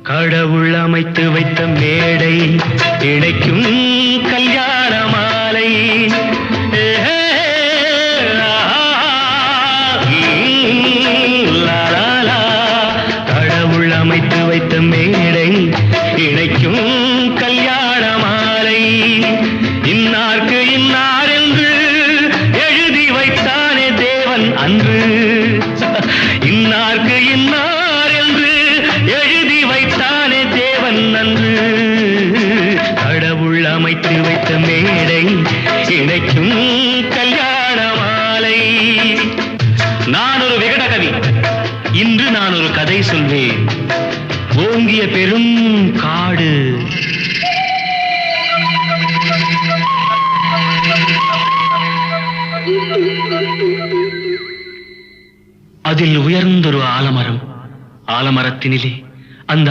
கடவுள் அமைத்து வைத்த மேடை இணைக்கும் கல்யாண மாலை. கடவுள் அமைத்து வைத்த மேடை இணைக்கும் கல்யாண மாலை. இன்னார்க்கு இன்னார் என்று எழுதி வைத்தானே தேவன் அன்று. இன்னார்க்கு இன்னார் என்று எழுதி வைத்தானே தேவன் அன்று. கடவுள் அமைத்து வைத்த மேடை இணைக்கும் கல்யாண மாலை. நான் ஒரு விகடகவி, இன்று நான் ஒரு கதை சொல்வேன். ஓங்கிய பெரும் காடு, அதில் உயர்ந்தொரு ஆலமரம். ஆலமரத்தினிலே அந்த